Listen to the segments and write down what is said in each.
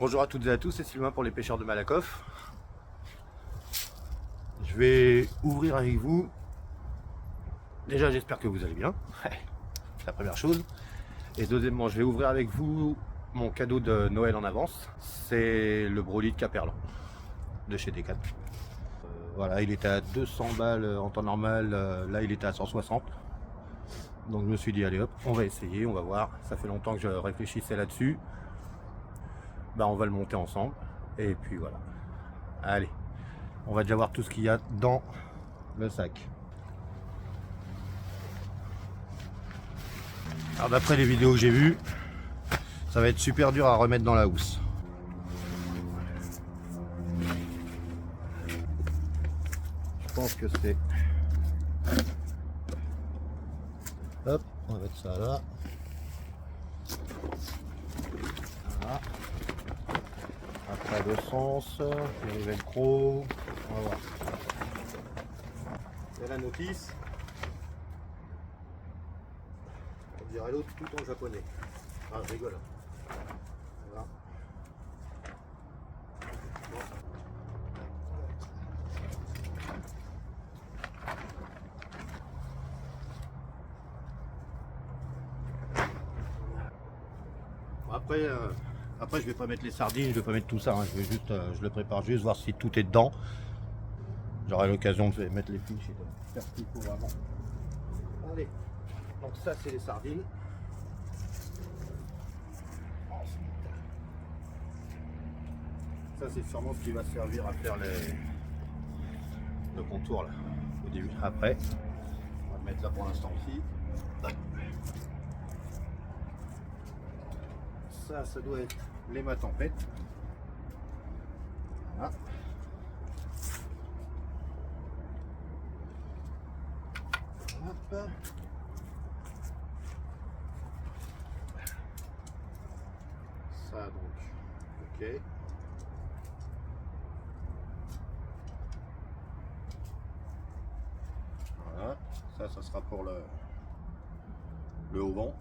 Bonjour à toutes et à tous, c'est Sylvain pour les pêcheurs de Malakoff. Je vais ouvrir avec vous. Déjà, j'espère que vous allez bien. C'est la première chose. Et deuxièmement, je vais ouvrir avec vous mon cadeau de Noël en avance. C'est le Broly de Caperlan de chez Decathlon. Voilà, il était à 200 balles en temps normal. Là, il était à 160. Donc, je me suis dit, allez hop, on va essayer, on va voir. Ça fait longtemps que je réfléchissais là-dessus. Bah, on va le monter ensemble. Et puis voilà. Allez, on va déjà voir tout ce qu'il y a dans le sac. Alors d'après les vidéos que j'ai vues, ça va être super dur à remettre dans la housse. Je pense que c'est... Hop, on va mettre ça là. Voilà. Après le sens, les velcro, on va voir. Il y a la notice. On dirait l'autre tout en japonais. Ah, je rigole. Voilà. Bon, après je vais pas mettre les sardines, je vais pas mettre tout ça, hein. Je vais juste, je le prépare juste voir si tout est dedans. J'aurai l'occasion de mettre les fiches et de faire ce qu'il faut vraiment. Allez, donc ça c'est les sardines. Ça c'est sûrement ce qui va servir à faire le contour là, au début. Après, on va le mettre là pour l'instant aussi. Ça doit être les mâts tempête. Voilà. Hop. Ça donc, ok. Voilà, ça sera pour le haut vent.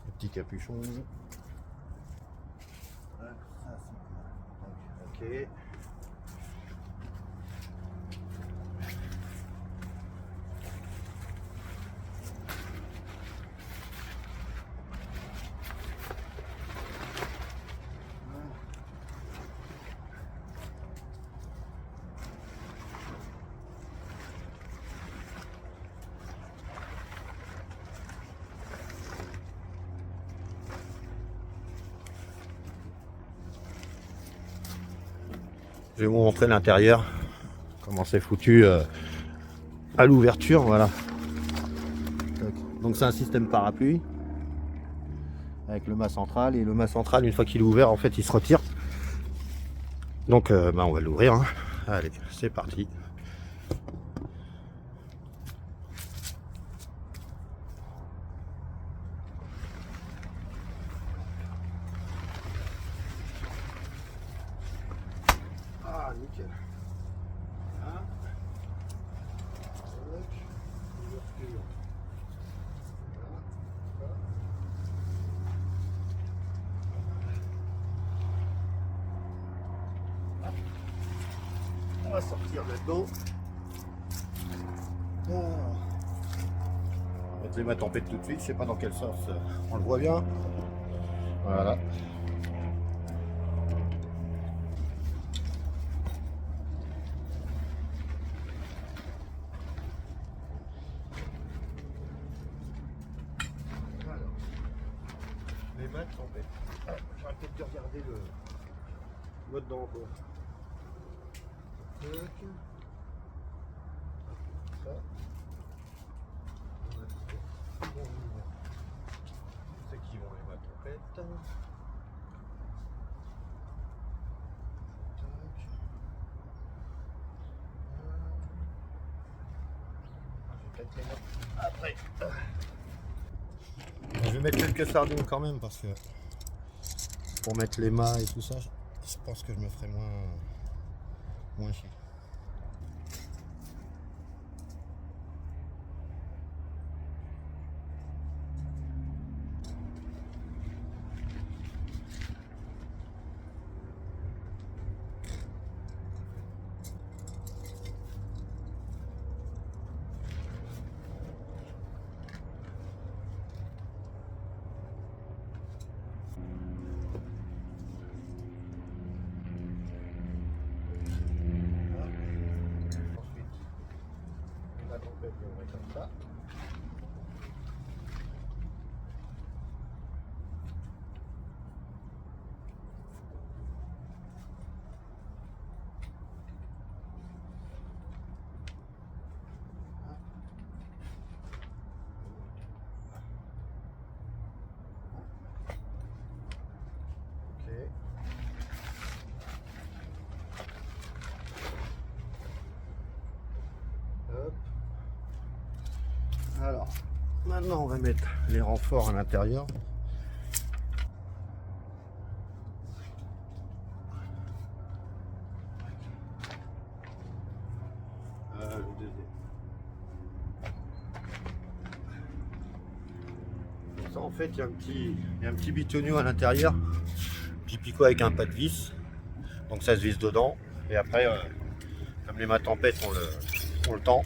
Le petit capuchon. Ok. Je vais vous montrer l'intérieur, comment c'est foutu à l'ouverture, voilà. Donc c'est un système parapluie avec le mât central, et le mât central, une fois qu'il est ouvert, en fait il se retire. Donc on va l'ouvrir, hein. Allez, c'est parti. Ah, nickel. Voilà. Ouverture. Voilà. On va sortir là-dedans. On va mettre les mâts tempête tout de suite, je sais pas dans quelle sauce on le voit bien. Voilà. Alors, les mâts tempête. Ah, j'aurais peut-être dû regarder le mode d'emploi. Ça. C'est qui vont les mâts tempête. Après, je vais mettre quelques sardines quand même parce que pour mettre les mâts et tout ça, je pense que je me ferai moins chier. l'ouvrez comme ça. Hop. Alors, maintenant on va mettre les renforts à l'intérieur. Le deuxième. Ça, en fait, il y a un petit bitonio à l'intérieur, petit picot avec un pas de vis, donc ça se visse dedans. Et après, comme les mâts tempêtes ont le temps.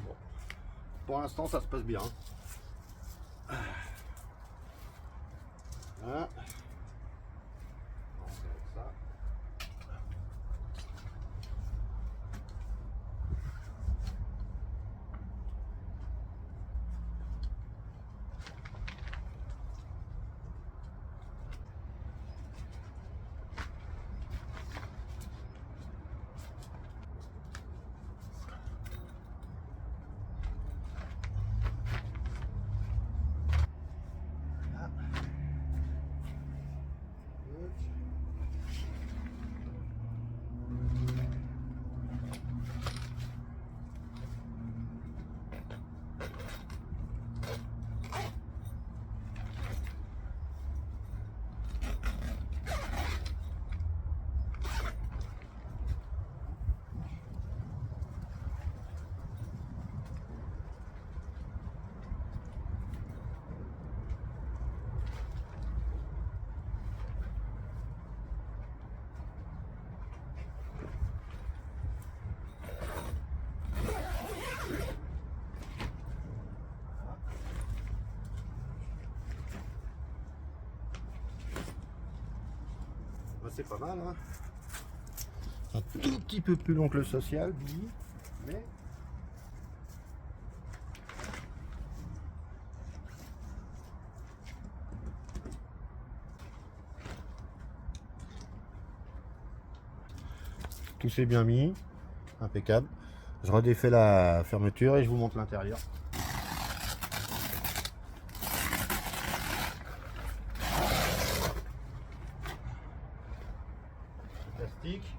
Bon. Pour l'instant, ça se passe bien. Voilà. C'est pas mal, hein. Un tout petit peu plus long que le social, mais tout s'est bien mis, impeccable. Je redéfais la fermeture et je vous montre l'intérieur. Plastique.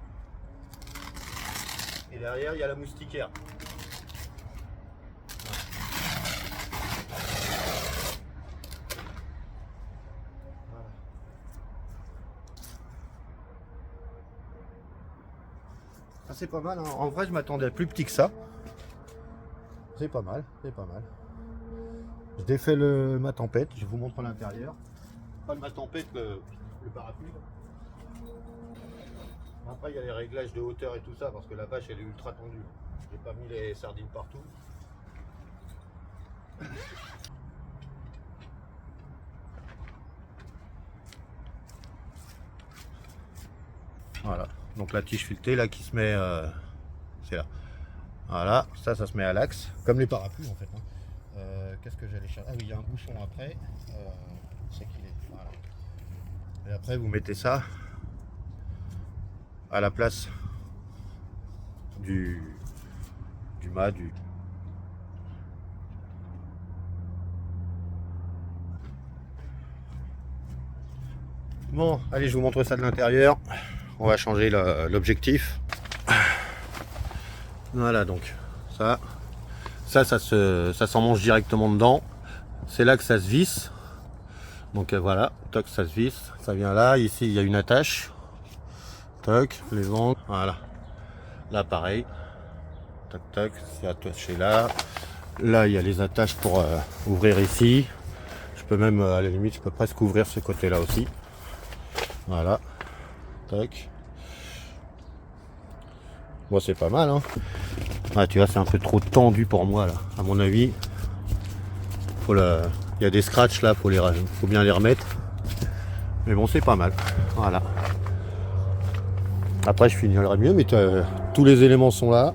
Et derrière il y a la moustiquaire. Voilà. Ah, c'est pas mal, hein. En vrai je m'attendais à plus petit que ça. C'est pas mal, c'est pas mal. Je défais ma tempête, je vous montre l'intérieur. Pas le ma tempête, le parapluie. Après il y a les réglages de hauteur et tout ça parce que la bâche elle est ultra tendue. J'ai pas mis les sardines partout. Voilà, donc la tige filetée là qui se met, c'est là. Voilà, ça se met à l'axe, comme les parapluies en fait. Hein. Qu'est-ce que j'allais chercher? Ah oui, il y a un bouchon après. C'est qu'il est. Voilà. Et après vous mettez ça à la place du mât, Bon, allez, je vous montre ça de l'intérieur. On va changer l'objectif. Voilà, donc ça s'emmanche directement dedans. C'est là que ça se visse. Donc voilà, toc, ça se visse. Ça vient là. Ici, il y a une attache. Toc, les angles. Voilà. Là, pareil. Toc, toc, c'est attaché là. Là, il y a les attaches pour ouvrir ici. Je peux même, à la limite, je peux presque ouvrir ce côté-là aussi. Voilà. Toc. Bon, c'est pas mal, hein. Ah, tu vois, c'est un peu trop tendu pour moi, là. À mon avis, il Il y a des scratchs là, faut bien les remettre. Mais bon, c'est pas mal. Voilà. Après, je finirai mieux, mais tous les éléments sont là.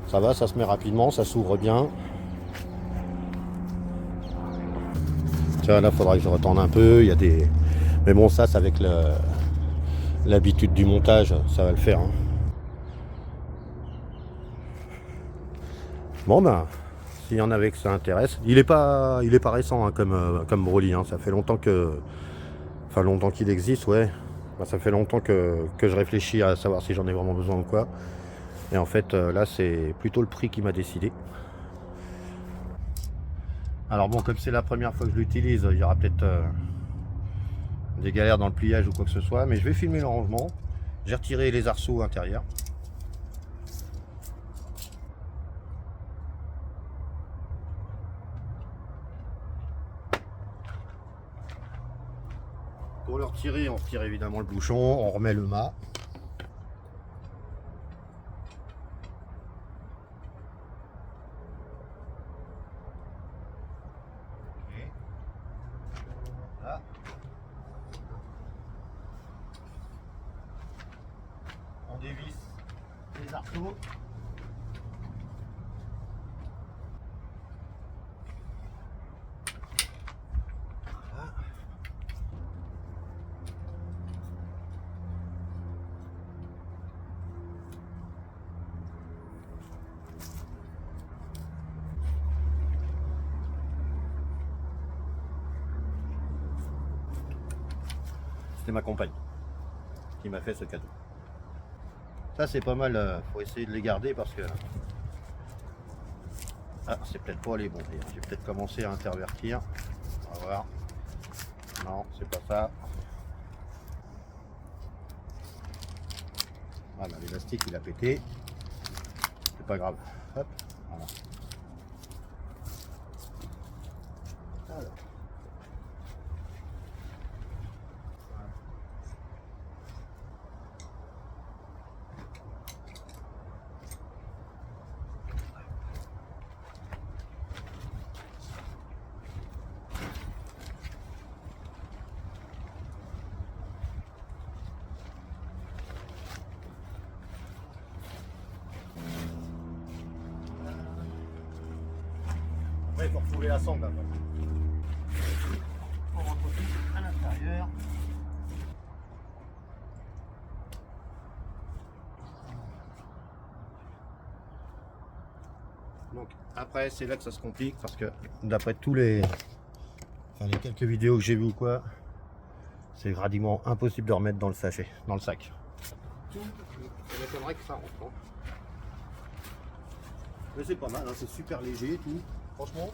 Ça va, ça se met rapidement, ça s'ouvre bien. Tiens, là, il faudra que je retende un peu. Il y a des... Mais bon, ça, c'est avec l'habitude du montage, ça va le faire. Hein. Bon, ben, s'il y en avait que ça intéresse. Il est pas récent hein, comme Broly. Hein. Ça fait longtemps que... Enfin, longtemps qu'il existe, ouais. Ben, ça fait longtemps que je réfléchis à savoir si j'en ai vraiment besoin ou quoi. Et en fait, là, c'est plutôt le prix qui m'a décidé. Alors bon, comme c'est la première fois que je l'utilise, il y aura peut-être des galères dans le pliage ou quoi que ce soit, mais je vais filmer le rangement. J'ai retiré les arceaux intérieurs. Pour le retirer, on retire évidemment le bouchon, on remet le mât. Là. On dévisse les arceaux. Voilà. C'était ma compagne qui m'a fait ce cadeau. Ça c'est pas mal, faut essayer de les garder parce que... Ah, c'est peut-être pas les bons. Je vais peut-être commencer à intervertir. On va voir. Non, c'est pas ça. Voilà, l'élastique il a pété. C'est pas grave. Hop, voilà. Alors. Après, il faut retrouver la sangle. On rentre tout à l'intérieur. Donc après, c'est là que ça se complique parce que d'après les quelques vidéos que j'ai vues ou quoi, c'est pratiquement impossible de remettre dans le sachet, dans le sac. Ça m'étonnerait que ça rentre. Hein. Mais c'est pas mal, hein, c'est super léger et tout. Franchement,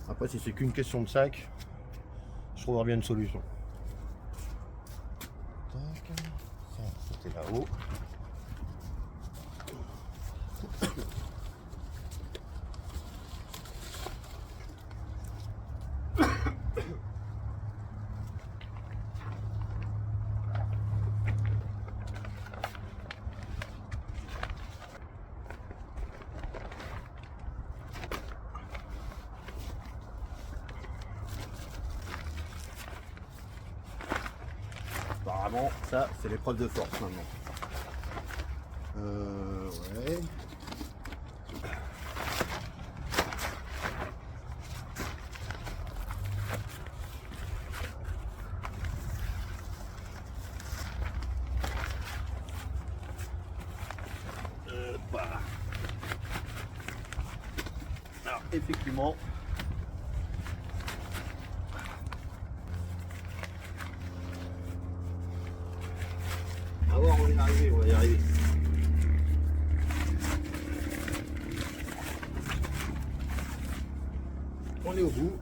après si c'est qu'une question de sac, je trouverai bien une solution. Ça, c'était là-haut. Apparemment, ça, c'est l'épreuve de force maintenant. Ouais. Voilà. Alors, effectivement, on va voir, on va y arriver, on va y arriver. On est au bout.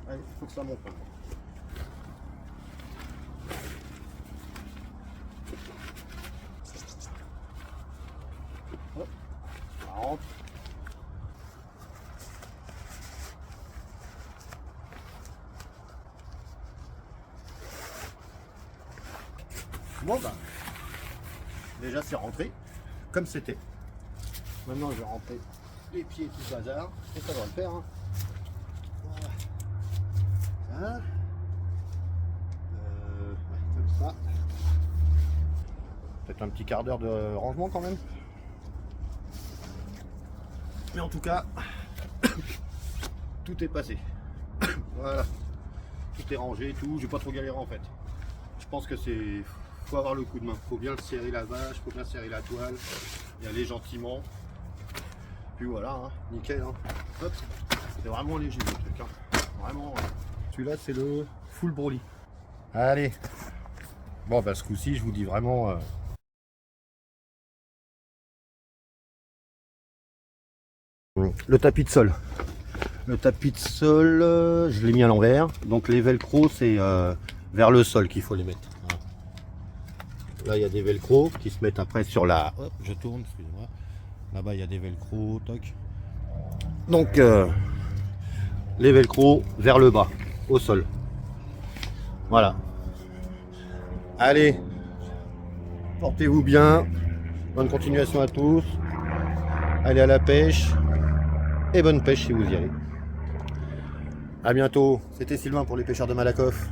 Allez, il faut que ça monte. Hop, ça rentre. Bon bah, déjà c'est rentré, comme c'était. Maintenant je vais rentrer les pieds tout bazar, et ça va le faire. Hein. Voilà. Voilà. Comme ça. Peut-être un petit quart d'heure de rangement quand même. Mais en tout cas, tout est passé. Voilà. Tout est rangé, tout. J'ai pas trop galéré en fait. Je pense que c'est... faut avoir le coup de main. Faut bien serrer la vache, faut bien serrer la toile. Y aller gentiment. Puis voilà, hein, nickel. Hein. Hop. C'est vraiment léger le truc. Hein. Vraiment. Celui-là, c'est le full Broly. Allez. Bon, bah ce coup-ci, je vous dis vraiment... Le tapis de sol. Le tapis de sol, je l'ai mis à l'envers. Donc les velcro, c'est vers le sol qu'il faut les mettre. Là, il y a des velcro qui se mettent après sur la... Hop, je tourne, excusez-moi. Là-bas, il y a des velcro, toc. Donc, les velcro vers le bas, au sol. Voilà. Allez, portez-vous bien. Bonne continuation à tous. Allez à la pêche. Et bonne pêche si vous y allez. A bientôt. C'était Sylvain pour les pêcheurs de Malakoff.